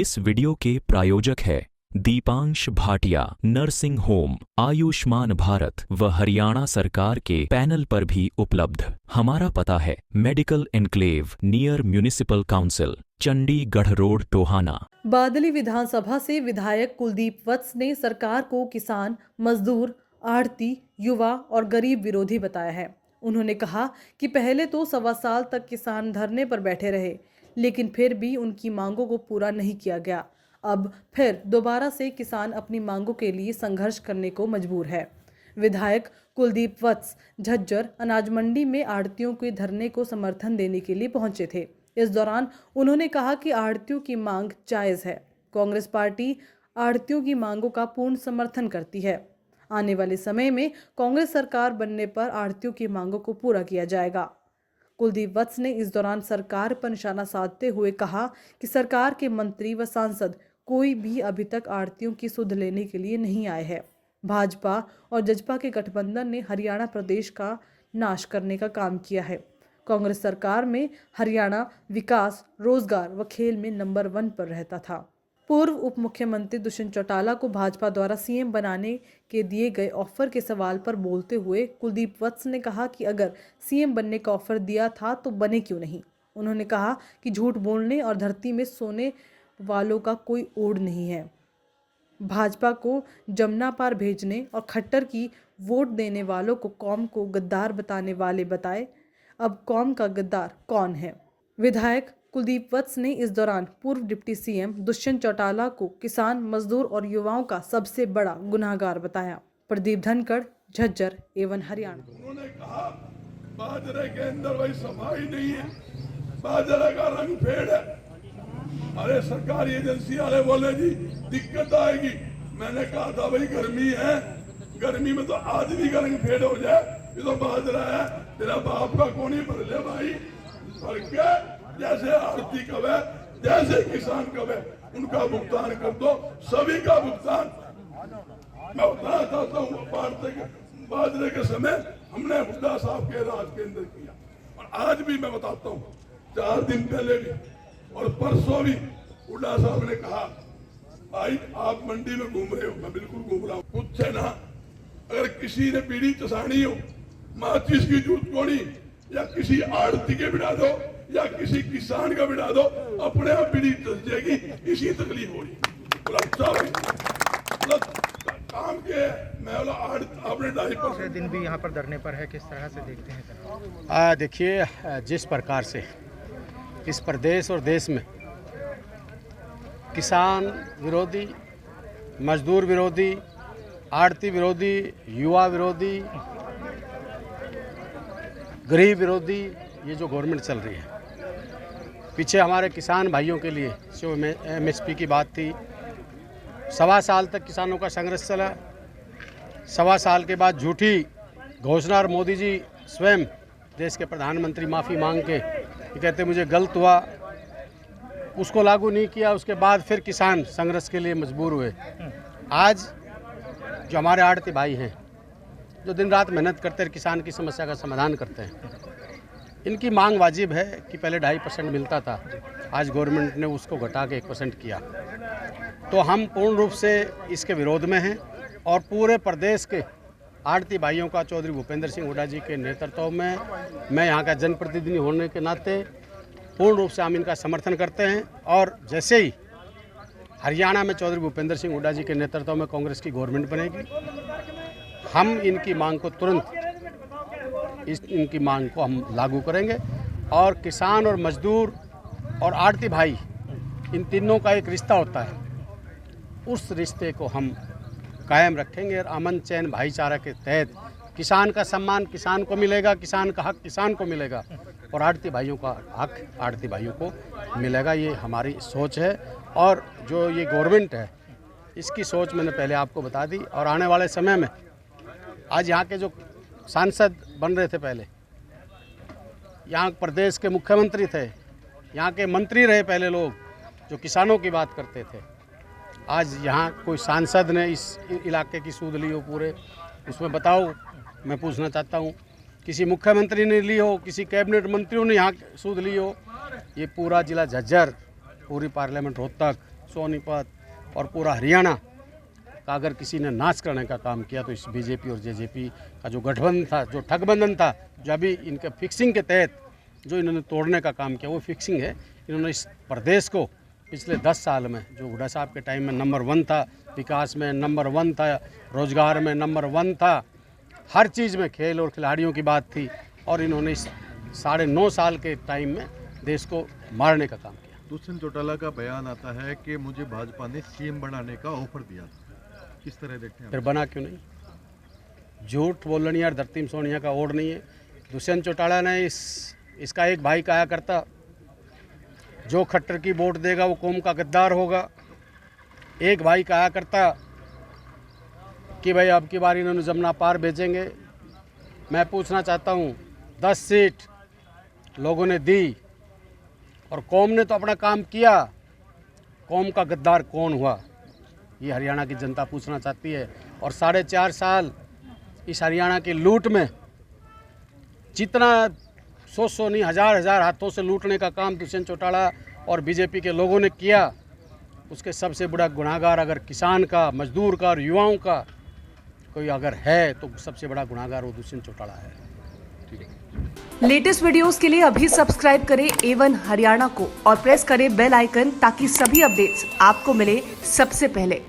इस वीडियो के प्रायोजक है दीपांश भाटिया नर्सिंग होम, आयुष्मान भारत व हरियाणा सरकार के पैनल पर भी उपलब्ध। हमारा पता है medical enclave near municipal council, Chandigarh road, Tohana. Badli विधानसभा से विधायक कुलदीप वत्स ने सरकार को किसान, मजदूर, आढ़ती, युवा और गरीब विरोधी बताया है। उन्होंने कहा कि पहले तो 1.25 साल तक किसान धरने पर बैठे रहे, लेकिन फिर भी उनकी मांगों को पूरा नहीं किया गया। अब फिर दोबारा से किसान अपनी मांगों के लिए संघर्ष करने को मजबूर है। विधायक कुलदीप वत्स झज्जर अनाज मंडी में आढ़तियों के धरने को समर्थन देने के लिए पहुंचे थे। इस दौरान उन्होंने कहा कि आढ़तियों की मांग जायज़ है। कांग्रेस पार्टी आढ़तियों की मांगों का पूर्ण समर्थन करती है। आने वाले समय में कांग्रेस सरकार बनने पर आढ़तियों की मांगों को पूरा किया जाएगा। कुलदीप वत्स ने इस दौरान सरकार पर निशाना साधते हुए कहा कि सरकार के मंत्री व सांसद कोई भी अभी तक आढ़तियों की सुध लेने के लिए नहीं आए हैं। भाजपा और जजपा के गठबंधन ने हरियाणा प्रदेश का नाश करने का काम किया है। कांग्रेस सरकार में हरियाणा विकास, रोजगार व खेल में नंबर 1 पर रहता था। पूर्व उप मुख्यमंत्री दुष्यंत चौटाला को भाजपा द्वारा सीएम बनाने के दिए गए ऑफर के सवाल पर बोलते हुए कुलदीप वत्स ने कहा कि अगर सीएम बनने का ऑफर दिया था तो बने क्यों नहीं। उन्होंने कहा कि झूठ बोलने और धरती में सोने वालों का कोई ओढ़ नहीं है। भाजपा को जमुना पार भेजने और खट्टर की वोट देने वालों को कौम को गद्दार बताने वाले बताए। अब कौम का गद्दार कौन है? विधायक कुलदीप वत्स ने इस दौरान पूर्व डिप्टी सीएम दुष्यंत चौटाला को किसान, मजदूर और युवाओं का सबसे बड़ा गुनाहगार बताया। प्रदीप धनखड़, झज्जर, एवं हरियाणा। उन्होंने कहा बाजरे के अंदर वही सफाई नहीं है, बाजरे का रंग फेड है। अरे सरकारी एजेंसी वाले बोले जी दिक्कत आएगी। मैंने कहा था भाई गर्मी है, गर्मी में तो आदमी का रंग फेड हो जाए, ये तो बाजरा है, तेरा बाप का कौन ही भर ले भाई। भर के जैसे आढ़ती कब है, जैसे किसान कब है, उनका भुगतान कर दो, सभी का भुगतान। मैं बताना चाहता हूँ बाजरे के समय हमने हुड्डा साहब के राज के अंदर किया, और आज भी मैं बताता हूँ, 4 दिन पहले भी और परसों भी हुड्डा साहब ने कहा भाई आप मंडी में घूम रहे हो, मैं बिल्कुल घूम रहा हूँ। खुद से ना अगर किसी ने बीड़ी चसानी हो, माचिस की जूत कोड़ी या किसी आड़ती के बिठा दो या किसी किसान का बिठा दो, अपने आप बीड़ी चस जाएगी। इसी तकलीफ हो रही काम के। मैं बोला आपने 2.5% दिन भी यहाँ पर धरने पर है, किस तरह से देखते हैं? देखिए, जिस प्रकार से इस प्रदेश और देश में किसान विरोधी, मजदूर विरोधी, आढ़ती विरोधी, युवा विरोधी, गरीब विरोधी ये जो गवर्नमेंट चल रही है, पीछे हमारे किसान भाइयों के लिए जो MSP की बात थी, 1.25 साल तक किसानों का संघर्ष चला। 1.25 साल के बाद झूठी घोषणा, और मोदी जी स्वयं देश के प्रधानमंत्री माफ़ी मांग के ये कहते मुझे गलत हुआ, उसको लागू नहीं किया। उसके बाद फिर किसान संघर्ष के लिए मजबूर हुए। आज जो हमारे आढ़ती भाई हैं, जो दिन रात मेहनत करते हैं, किसान की समस्या का समाधान करते हैं, इनकी मांग वाजिब है कि पहले 2.5% मिलता था, आज गवर्नमेंट ने उसको घटा के 1% किया। तो हम पूर्ण रूप से इसके विरोध में हैं, और पूरे प्रदेश के आढ़ती भाइयों का चौधरी भूपेंद्र सिंह हुड्डा जी के नेतृत्व में, मैं यहाँ का जनप्रतिनिधि होने के नाते पूर्ण रूप से हम इनका समर्थन करते हैं। और जैसे ही हरियाणा में चौधरी भूपेंद्र सिंह हुड्डा जी के नेतृत्व में कांग्रेस की गवर्नमेंट बनेगी, हम इनकी मांग को तुरंत इनकी मांग को हम लागू करेंगे। और किसान और मजदूर और आढ़ती भाई, इन तीनों का एक रिश्ता होता है, उस रिश्ते को हम कायम रखेंगे। और अमन चैन भाईचारा के तहत किसान का सम्मान किसान को मिलेगा, किसान का हक किसान को मिलेगा, और आढ़ती भाइयों का हक आढ़ती भाइयों को मिलेगा। ये हमारी सोच है, और जो ये गवर्नमेंट है इसकी सोच मैंने पहले आपको बता दी। और आने वाले समय में आज यहाँ के जो सांसद बन रहे थे, पहले यहाँ प्रदेश के मुख्यमंत्री थे, यहाँ के मंत्री रहे पहले लोग जो किसानों की बात करते थे, आज यहाँ कोई सांसद ने इस इलाके की सूद ली हो पूरे, उसमें बताओ। मैं पूछना चाहता हूँ, किसी मुख्यमंत्री ने ली हो, किसी कैबिनेट मंत्रियों ने यहाँ सूद ली हो? ये पूरा जिला झज्जर, पूरी पार्लियामेंट रोहतक, सोनीपत और पूरा हरियाणा का अगर किसी ने नाश करने का काम किया तो इस बीजेपी और जेजेपी का जो गठबंधन था, जो ठगबंधन था, जो अभी इनके फिक्सिंग के तहत जो इन्होंने तोड़ने का काम किया वो फिक्सिंग है। इन्होंने इस प्रदेश को पिछले 10 साल में, जो हुड्डा साहब के टाइम में नंबर 1 था, विकास में नंबर 1 था, रोजगार में नंबर 1 था, हर चीज़ में खेल और खिलाड़ियों की बात थी, और इन्होंने इस 9.5 साल के टाइम में देश को मारने का काम किया। दुष्यंत चौटाला का बयान आता है कि मुझे भाजपा ने सीएम बनाने का ऑफर दिया था, किस तरह देखते हैं? फिर बना क्यों नहीं? झूठ बोलनी यार धरती सोनिया का ओढ़ नहीं है। दुष्यंत चौटाला ने इसका एक भाई कहा करता, जो खट्टर की वोट देगा वो कौम का गद्दार होगा। एक भाई कहा करता कि भाई अब की बार इन्होंने जमुना पार भेजेंगे। मैं पूछना चाहता हूँ, 10 सीट लोगों ने दी और कौम ने तो अपना काम किया, कौम का गद्दार कौन हुआ? ये हरियाणा की जनता पूछना चाहती है। और 4.5 साल इस हरियाणा की लूट में जितना 100 नहीं, हजार हाथों से लूटने का काम दुष्यंत चौटाला और बीजेपी के लोगों ने किया, उसके सबसे बड़ा गुनाहगार अगर किसान का, मजदूर का और युवाओं का कोई अगर है तो सबसे बड़ा गुनाहगार वो दुष्यंत चौटाला है। लेटेस्ट वीडियोस के लिए अभी सब्सक्राइब करें A1 हरियाणा को और प्रेस करें बेल आइकन ताकि सभी अपडेट्स आपको मिले सबसे पहले।